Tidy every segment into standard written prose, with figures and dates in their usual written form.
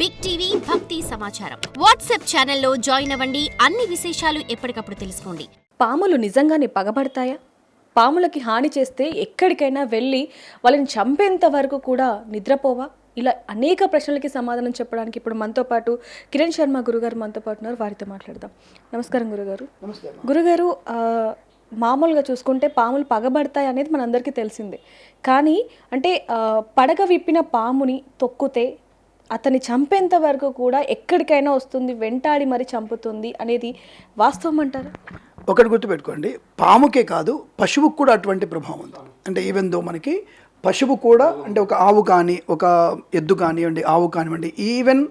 Big TV భక్తి సమాచారం WhatsApp ఛానల్లో జాయిన్ అవ్వండి. అన్ని విశేషాలు ఎప్పటికప్పుడు తెలుసుకోండి. పాములు నిజంగానే పగబడతాయా? పాములకి హాని చేస్తే ఎక్కడికైనా వెళ్ళి వాళ్ళని చంపేంత వరకు కూడా నిద్రపోవా? ఇలా అనేక ప్రశ్నలకి సమాధానం చెప్పడానికి ఇప్పుడు మనతో పాటు కిరణ్ శర్మ గురుగారు మనతో పాటు ఉన్నారు. వారితో మాట్లాడదాం. నమస్కారం గురుగారు. గురుగారు, మామూలుగా చూసుకుంటే పాములు పగబడతాయి అనేది మనందరికీ తెలిసిందే. కానీ అంటే పడగ విప్పిన పాముని తొక్కితే అతన్ని చంపేంత వరకు కూడా ఎక్కడికైనా వస్తుంది, వెంటాడి మరి చంపుతుంది అనేది వాస్తవం అంటారా? ఒకటి గుర్తుపెట్టుకోండి, పాముకే కాదు పశువుకు కూడా అటువంటి ప్రభావం ఉంది. అంటే ఈవెన్ దో మనకి పశువు కూడా, అంటే ఒక ఆవు కానీ, ఒక ఎద్దు కానివ్వండి, ఆవు కానివ్వండి, ఈవెన్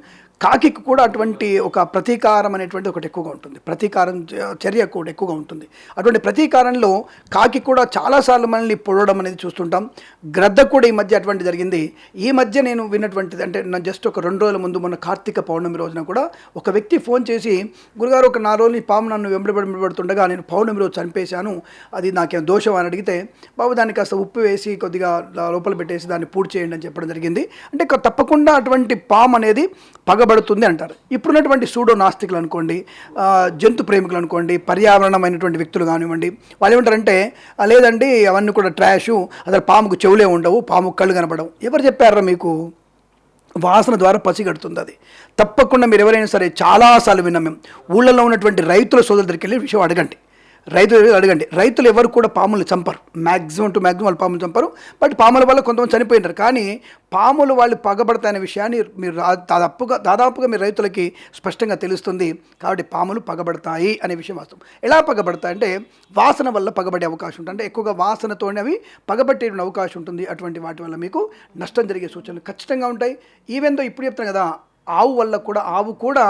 కాకికి కూడా అటువంటి ఒక ప్రతీకారం అనేటువంటి ఒకటి ఎక్కువగా ఉంటుంది. ప్రతీకారం చర్య కూడా ఎక్కువగా ఉంటుంది. అటువంటి ప్రతీకారంలో కాకి కూడా చాలాసార్లు మనల్ని పొడవడం అనేది చూస్తుంటాం. గ్రద్ద కూడా ఈ మధ్య అటువంటి జరిగింది. ఈ మధ్య నేను విన్నటువంటిది అంటే నా జస్ట్ ఒక 2 రోజుల ముందు మొన్న కార్తీక పౌర్ణమి రోజున కూడా ఒక వ్యక్తి ఫోన్ చేసి, గురుగారు ఒక 4 రోజులు ఈ పాము నన్ను వెంబడబడుతుండగా నేను పౌర్ణమి రోజు చంపేశాను, అది నాకేం దోషం అని అడిగితే, బాబు దాన్ని కాస్త ఉప్పు వేసి కొద్దిగా లోపల పెట్టేసి దాన్ని పూర్తి చేయండి అని చెప్పడం జరిగింది. అంటే తప్పకుండా అటువంటి పాము అనేది పగబడుతుంది అంటారు. ఇప్పుడున్నటువంటి సూడో నాస్తికులు అనుకోండి, జంతు ప్రేమికులు అనుకోండి, పర్యావరణమైనటువంటి వ్యక్తులు కానివ్వండి, వాళ్ళు ఏమంటారంటే లేదండి అవన్నీ కూడా ట్రాషు, అసలు పాముకు చెవులే ఉండవు, పాముకు కళ్ళు కనపడవు. ఎవరు చెప్పారా మీకు? వాసన ద్వారా పసిగడుతుంది అది. తప్పకుండా మీరు ఎవరైనా సరే చాలాసార్లు విన్నాం మేము, ఊళ్ళల్లో ఉన్నటువంటి రైతుల సోదరుల దగ్గరికి వెళ్ళి విషయం అడగండి. రైతులు ఎవరు కూడా పాములు చంపరు, మ్యాక్సిమం టు మ్యాక్సిమం వాళ్ళు పాములు చంపరు. బట్ పాముల వల్ల కొంతమంది చనిపోయినారు. కానీ పాములు వాళ్ళు పగబడతాయనే విషయాన్ని మీరు దాదాపుగా మీ రైతులకి స్పష్టంగా తెలుస్తుంది. కాబట్టి పాములు పగబడతాయి అనే విషయం వాస్తవం. ఎలా పగబడతాయి అంటే వాసన వల్ల పగబడే అవకాశం ఉంటుంది. అంటే ఎక్కువగా వాసనతోనే అవి పగబట్టే అవకాశం ఉంటుంది. అటువంటి వాటి వల్ల మీకు నష్టం జరిగే సూచనలు ఖచ్చితంగా ఉంటాయి. ఈవెన్ దో ఇప్పుడు చెప్తాను కదా, ఆవు కూడా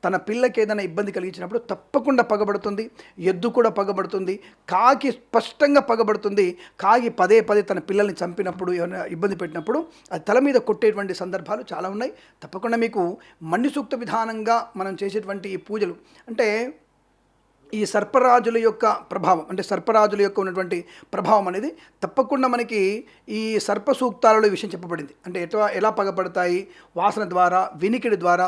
తన పిల్లకి ఏదైనా ఇబ్బంది కలిగించినప్పుడు తప్పకుండా పగబడుతుంది. ఎద్దు కూడా పగబడుతుంది. కాకి స్పష్టంగా పగబడుతుంది. కాకి పదే తన పిల్లల్ని చంపినప్పుడు, ఏమైనా ఇబ్బంది పెట్టినప్పుడు అది తల మీద కొట్టేటువంటి సందర్భాలు చాలా ఉన్నాయి. తప్పకుండా మీకు మన్ని సూక్త విధానంగా మనం చేసేటువంటి ఈ పూజలు, అంటే ఈ సర్పరాజుల యొక్క ప్రభావం, అంటే సర్పరాజుల యొక్క ఉన్నటువంటి ప్రభావం అనేది తప్పకుండా మనకి ఈ సర్ప సూక్తాలలో విషయం చెప్పబడింది. అంటే ఎలా పగబడతాయి, వాసన ద్వారా, వినికిడి ద్వారా,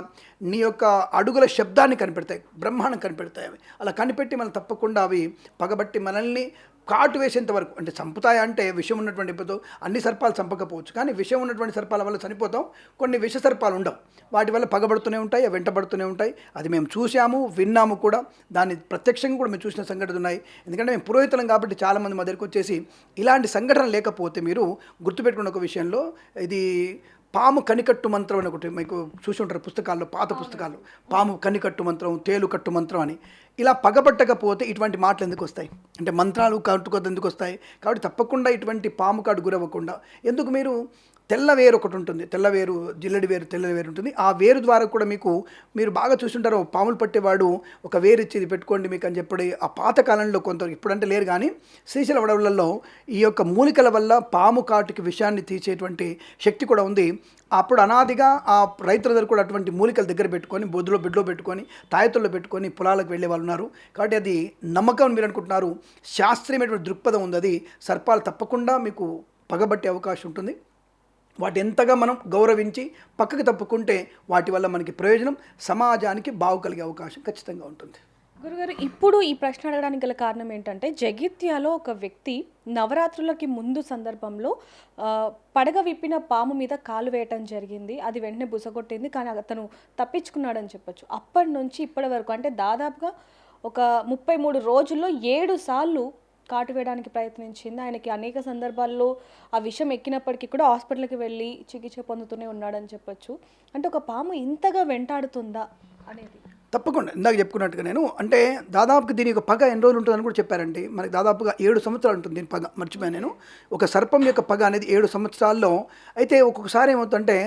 నీ యొక్క అడుగుల శబ్దాన్ని కనిపెడతాయి, బ్రహ్మాండం కనిపెడతాయి. అవి అలా కనిపెట్టి మనం తప్పకుండా అవి పగబట్టి మనల్ని కాటు వేసేంత వరకు, అంటే చంపుతాయి అంటే విషం ఉన్నటువంటి ఇప్పుడు అన్ని సర్పాలు చంపకపోవచ్చు, కానీ విషం ఉన్నటువంటి సర్పాల వల్ల చనిపోతాం. కొన్ని విష సర్పాలు ఉండవు, వాటి వల్ల పగబడుతూనే ఉంటాయి, వెంటబడుతూనే ఉంటాయి. అది మేము చూసాము, విన్నాము కూడా, దాన్ని ప్రత్యక్షంగా కూడా మేము చూసిన సంఘటనలు ఉన్నాయి. ఎందుకంటే మేము పురోహితులం కాబట్టి చాలామంది మా దగ్గరికి వచ్చేసి ఇలాంటి సంఘటన లేకపోతే మీరు గుర్తుపెట్టుకున్న ఒక విషయంలో, ఇది పాము కనికట్టు మంత్రం అని ఒకటి మీకు చూసి ఉంటారు పుస్తకాల్లో, పాత పుస్తకాలు. పాము కనికట్టు మంత్రం, తేలు కట్టు మంత్రం అని. ఇలా పగబట్టకపోతే ఇటువంటి మాటలు ఎందుకు వస్తాయి? అంటే మంత్రాలు కట్టుకోవద్దు ఎందుకు వస్తాయి? కాబట్టి తప్పకుండా ఇటువంటి పాము కాడు గురవ్వకుండా, ఎందుకు మీరు తెల్ల వేరు ఒకటి ఉంటుంది, తెల్లవేరు, జిల్లడి వేరు, తెల్ల వేరు ఉంటుంది. ఆ వేరు ద్వారా కూడా మీరు బాగా చూస్తుంటారు, పాములు పట్టేవాడు ఒక వేరు ఇచ్చి ఇది పెట్టుకోండి మీకు అని చెప్పి. ఆ పాతకాలంలో కొంత, ఇప్పుడంటే లేరు కానీ శ్రీశైల అడవులలో ఈ యొక్క మూలికల వల్ల పాము కాటుకి విషయాన్ని తీసేటువంటి శక్తి కూడా ఉంది. అప్పుడు అనాదిగా ఆ రైతుల దగ్గర కూడా అటువంటి మూలికల దగ్గర పెట్టుకొని, బిడ్డలో పెట్టుకొని, తాయతుల్లో పెట్టుకొని పొలాలకు వెళ్ళే వాళ్ళు ఉన్నారు. కాబట్టి అది నమ్మకం మీరు అనుకుంటున్నారు, శాస్త్రీయమైనటువంటి దృక్పథం ఉంది. అది సర్పాలు తప్పకుండా మీకు పగబట్టే అవకాశం ఉంటుంది. వాటి ఎంతగా మనం గౌరవించి పక్కకు తప్పుకుంటే వాటి వల్ల మనకి ప్రయోజనం, సమాజానికి బాగు కలిగే అవకాశం ఖచ్చితంగా ఉంటుంది. గురుగారు, ఇప్పుడు ఈ ప్రశ్న అడగడానికి గల కారణం ఏంటంటే, జగిత్యాలో ఒక వ్యక్తి నవరాత్రులకి ముందు సందర్భంలో పడగ విప్పిన పాము మీద కాలు వేయటం జరిగింది. అది వెంటనే బుసగొట్టింది, కానీ అతను తప్పించుకున్నాడని చెప్పొచ్చు. అప్పటి నుంచి ఇప్పటి వరకు అంటే దాదాపుగా ఒక 33 రోజుల్లో 7 సార్లు కాటు వేయడానికి ప్రయత్నించింది. ఆయనకి అనేక సందర్భాల్లో ఆ విషం ఎక్కినప్పటికీ కూడా హాస్పిటల్కి వెళ్ళి చికిత్స పొందుతూనే ఉన్నాడని చెప్పొచ్చు. అంటే ఒక పాము ఇంతగా వెంటాడుతుందా అనేది? తప్పకుండా ఇందాక చెప్పుకున్నట్టుగా నేను, అంటే దాదాపుగా దీని యొక్క పగ ఎన్ని రోజులు ఉంటుందని కూడా చెప్పారండి. మనకి దాదాపుగా 7 సంవత్సరాలు ఉంటుంది దీని పగ. మర్చిపోయాను నేను, ఒక సర్పం యొక్క పగ అనేది 7 సంవత్సరాల్లో. అయితే ఒక్కొక్కసారి ఏమవుతుందంటే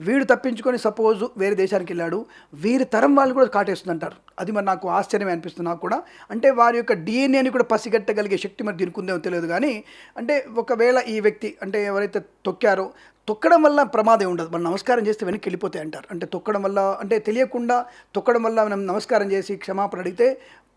వీడు తప్పించుకొని సపోజ్ వేరే దేశానికి వెళ్ళాడు, వీరి తరం వాళ్ళు కూడా కాటేస్తుంది అంటారు. అది మరి నాకు ఆశ్చర్యమే అనిపిస్తుంది నాకు కూడా. అంటే వారి యొక్క డిఎన్ఏని కూడా పసిగట్టగలిగే శక్తి మరి దీనికి ఉందేమో తెలియదు. కానీ అంటే ఒకవేళ ఈ వ్యక్తి అంటే ఎవరైతే తొక్కారో తొక్కడం వల్ల ప్రమాదం ఉండదు. మనం నమస్కారం చేస్తే వెనక్కి వెళ్ళిపోతాయి అంటారు. అంటే తొక్కడం వల్ల, అంటే తెలియకుండా తొక్కడం వల్ల మనం నమస్కారం చేసి క్షమాపణ అడిగితే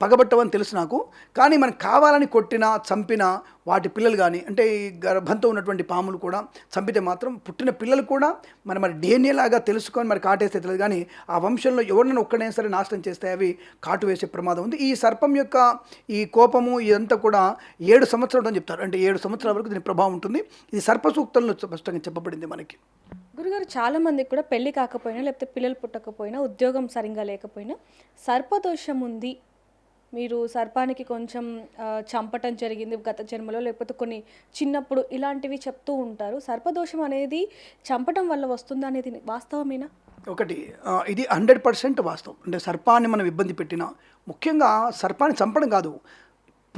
పగబట్టవని తెలుసు నాకు. కానీ మనకు కావాలని కొట్టినా చంపినా వాటి పిల్లలు కానీ, అంటే ఈ గర్భంతో ఉన్నటువంటి పాములు కూడా చంపితే మాత్రం పుట్టిన పిల్లలు కూడా మరి DNA లాగా తెలుసుకొని మరి కాటేస్తే తెలియదు, కానీ ఆ వంశంలో ఎవరినైనా ఒక్కడైనా సరే నాశనం చేస్తే అవి కాటు వేసే ప్రమాదం ఉంది. ఈ సర్పం యొక్క ఈ కోపము ఇదంతా కూడా 7 సంవత్సరాలు అని చెప్తారు. అంటే 7 సంవత్సరాల వరకు దీని ప్రభావం ఉంటుంది. ఇది సర్ప సూక్తంలో స్పష్టంగా చెప్పబడింది మనకి. గురుగారు, చాలా మందికి కూడా పెళ్లి కాకపోయినా లేకపోతే పిల్లలు పుట్టకపోయినా ఉద్యోగం సరిగ్గా లేకపోయినా సర్పదోషం ఉంది, మీరు సర్పానికి కొంచెం చంపటం జరిగింది గత జన్మలో, లేకపోతే కొన్ని చిన్నప్పుడు, ఇలాంటివి చెప్తూ ఉంటారు. సర్పదోషం అనేది చంపటం వల్ల వస్తుందా అనేది వాస్తవమేనా? ఒకటి ఇది 100% వాస్తవం. అంటే సర్పాన్ని మనం ఇబ్బంది పెట్టినా, ముఖ్యంగా సర్పాన్ని చంపడం కాదు,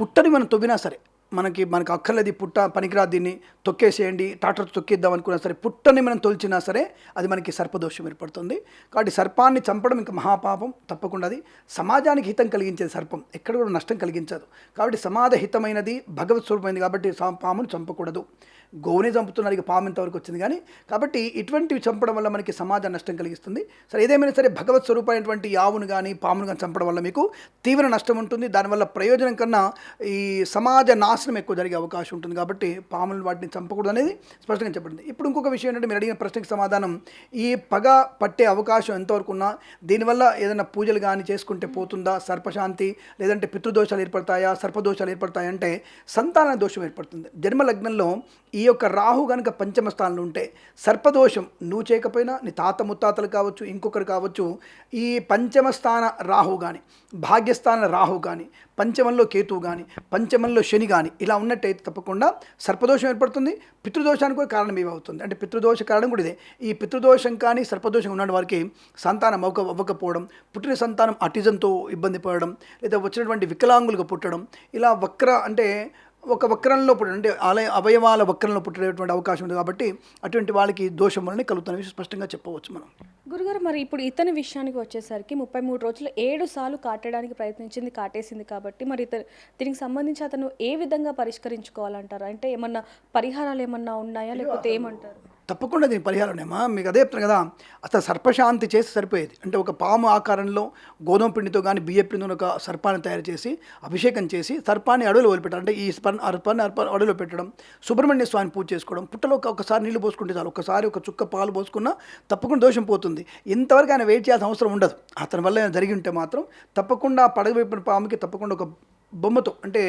పుట్టని మనం తవ్వినా సరే, మనకు అక్కర్లేదు పుట్ట పనికిరాదు, దీన్ని తొక్కేసేయండి, టాటర్ తొక్కేద్దాం అనుకున్నా సరే, పుట్టని మనం తొలిచినా సరే అది మనకి సర్పదోషం ఏర్పడుతుంది. కాబట్టి సర్పాన్ని చంపడం ఇంకా మహాపాపం. తప్పకుండా అది సమాజానికి హితం కలిగించేది. సర్పం ఎక్కడ కూడా నష్టం కలిగించదు. కాబట్టి సమాజ హితమైనది, భగవత్ స్వరూపమైనది. కాబట్టి పామును చంపకూడదు. గోవుని చంపుతున్నారు, ఇక పాము ఎంతవరకు వచ్చింది. కానీ కాబట్టి ఇటువంటివి చంపడం వల్ల మనకి సమాజ నష్టం కలిగిస్తుంది. సరే, ఏదేమైనా సరే భగవత్ స్వరూపమైనటువంటి ఆవును కానీ పామును కానీ చంపడం వల్ల మీకు తీవ్ర నష్టం ఉంటుంది. దానివల్ల ప్రయోజనం కన్నా ఈ సమాజ నాశనం ఎక్కువ జరిగే అవకాశం ఉంటుంది. కాబట్టి పాములను వాటిని చంపకూడదు అనేది స్పష్టంగా చెప్పబడింది. ఇప్పుడు ఇంకొక విషయం ఏంటంటే, మీరు అడిగిన ప్రశ్నకి సమాధానం, ఈ పగ పట్టే అవకాశం ఎంతవరకు ఉన్నా దీనివల్ల ఏదైనా పూజలు కానీ చేసుకుంటే పోతుందా, సర్పశాంతి లేదంటే పితృదోషాలు ఏర్పడతాయా, సర్పదోషాలు ఏర్పడతాయా అంటే సంతాన దోషం ఏర్పడుతుంది. జన్మలగ్నంలో ఈ యొక్క రాహు కనుక పంచమ స్థానంలో ఉంటే సర్పదోషం నువ్వు చేయకపోయినా నీ తాత ముత్తాతలు కావచ్చు, ఇంకొకరు కావచ్చు, ఈ పంచమ స్థాన రాహు కానీ, భాగ్యస్థాన రాహు కానీ, పంచమంలో కేతువు కానీ, పంచమంలో శని కానీ ఇలా ఉన్నట్టయితే తప్పకుండా సర్పదోషం ఏర్పడుతుంది. పితృదోషానికి కూడా కారణం ఏమవుతుంది అంటే పితృదోష కారణం కూడా ఇదే. ఈ పితృదోషం కానీ సర్పదోషం ఉన్న వారికి సంతానం అవ్వకపోవడం, పుట్టిన సంతానం అటిజంతో ఇబ్బంది పడడం, లేదా వచ్చినటువంటి వికలాంగులుగా పుట్టడం, ఇలా అంటే ఒక వక్రంలో పుట్టడం, అంటే అవయవాల వక్రంలో పుట్టేటువంటి అవకాశం ఉంది. కాబట్టి అటువంటి వాళ్ళకి దోషం వలన కలుగుతున్న విషయం స్పష్టంగా చెప్పవచ్చు మనం. గురుగారు, మరి ఇప్పుడు ఇతని విషయానికి వచ్చేసరికి 33 రోజులు 7 సార్లు కాటడానికి ప్రయత్నించింది, కాటేసింది. కాబట్టి మరి దీనికి సంబంధించి అతను ఏ విధంగా పరిష్కరించుకోవాలంటారు? అంటే ఏమన్నా పరిహారాలు ఏమన్నా ఉన్నాయా, లేకపోతే ఏమంటారు? తప్పకుండా దీని పరిహారం ఉన్నాయమ్మా. మీకు అదే చెప్తాను కదా, అసలు సర్పశాంతి చేసి సరిపోయేది. అంటే ఒక పాము ఆకారంలో గోధుమ పిండితో కానీ బియ్య పిండితో ఒక సర్పాన్ని తయారు చేసి అభిషేకం చేసి సర్పాన్ని అడవిలో వదిలిపెట్టాలి. అంటే ఈ సర్పాన్ని అడవిలో పెట్టడం, సుబ్రహ్మణ్య స్వామిని పూజ చేసుకోవడం, పుట్టలో ఒకసారి నీళ్లు పోసుకుంటే చాలు, ఒకసారి ఒక చుక్క పాలు పోసుకున్నా తప్పకుండా దోషం పోతుంది. ఇంతవరకు ఆయన వెయిట్ చేయాల్సిన అవసరం ఉండదు. అతని వల్ల జరిగి ఉంటే మాత్రం తప్పకుండా పడగ వైపున పాముకి తప్పకుండా ఒక బొమ్మతో, అంటే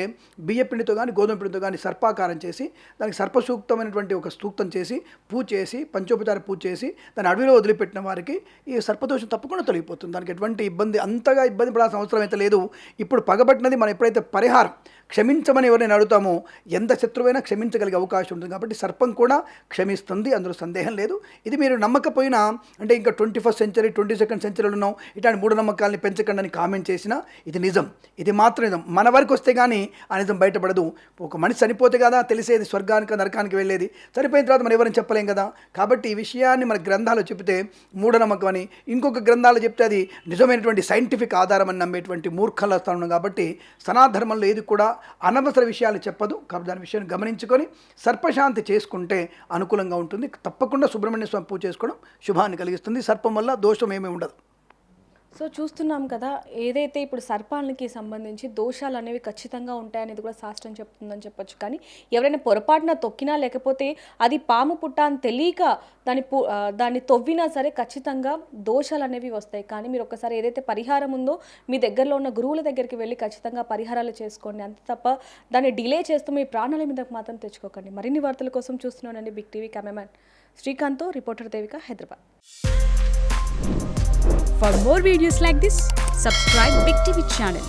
బియ్య పిండితో కానీ గోధుమ పిండితో కానీ సర్పాకారం చేసి దానికి సర్పసూక్తమైనటువంటి ఒక సూక్తం చేసి పూజ చేసి పంచోపచార పూజ చేసి దాన్ని అడవిలో వదిలిపెట్టిన వారికి ఈ సర్పదోషం తప్పకుండా తొలగిపోతుంది. దానికి ఎటువంటి అంతగా ఇబ్బంది పడాల్సిన అవసరం అయితే లేదు. ఇప్పుడు పగబట్టినది మనం ఎప్పుడైతే పరిహారం క్షమించమని ఎవరైనా అడుగుతామో ఎంత శత్రువైనా క్షమించగలిగే అవకాశం ఉంటుంది. కాబట్టి సర్పం కూడా క్షమిస్తుంది, అందులో సందేహం లేదు. ఇది మీరు నమ్మకపోయినా, అంటే ఇంకా 21st సెంచరీ 22nd సెంచరీలో ఉన్నాం, ఇట్లాంటి మూఢనమ్మకాలని పెంచకండి అని కామెంట్ చేసినా ఇది నిజం, ఇది మాత్రం నిజం. మన వరకు వస్తే కానీ ఆ నిజం బయటపడదు. ఒక మనిషి చనిపోతే కదా తెలిసేది స్వర్గానికి నరకానికి వెళ్ళేది, చనిపోయిన తర్వాత మనం ఎవరైనా చెప్పలేం కదా. కాబట్టి ఈ విషయాన్ని మన గ్రంథాలు చెప్తే మూఢనమ్మకం అని, ఇంకొక గ్రంథాలు చెప్తే అది నిజమైనటువంటి సైంటిఫిక్ ఆధారం అని నమ్మేటువంటి మూర్ఖల స్థానం. కాబట్టి సనాధర్మంలో ఏది కూడా అనవసర విషయాలు చెప్పదు. కాబట్టి దాని విషయాన్ని గమనించుకొని సర్పశాంతి చేసుకుంటే అనుకూలంగా ఉంటుంది. తప్పకుండా సుబ్రహ్మణ్య స్వామి పూజ చేసుకోవడం శుభాన్ని కలిగిస్తుంది. సర్పం వల్ల దోషం ఏమీ ఉండదు. సో చూస్తున్నాం కదా, ఏదైతే ఇప్పుడు సర్పాలకి సంబంధించి దోషాలు అనేవి ఖచ్చితంగా ఉంటాయనేది కూడా శాస్త్రం చెప్తుందని చెప్పొచ్చు. కానీ ఎవరైనా పొరపాటున తొక్కినా, లేకపోతే అది పాము పుట్ట అని తెలియక దాన్ని తవ్వినా సరే ఖచ్చితంగా దోషాలు అనేవి వస్తాయి. కానీ మీరు ఒకసారి ఏదైతే పరిహారం ఉందో మీ దగ్గరలో ఉన్న గురువుల దగ్గరికి వెళ్ళి ఖచ్చితంగా పరిహారాలు చేసుకోండి. అంతే తప్ప దాన్ని డిలే చేస్తూ మీ ప్రాణాల మీద మాత్రం తెచ్చుకోకండి. మరిన్ని వార్తల కోసం చూస్తున్నానండి బిగ్ టీవీ కెమెరామ్యాన్ శ్రీకాంత్తో, reporter Devika, Hyderabad. For more videos like this, subscribe Big TV channel.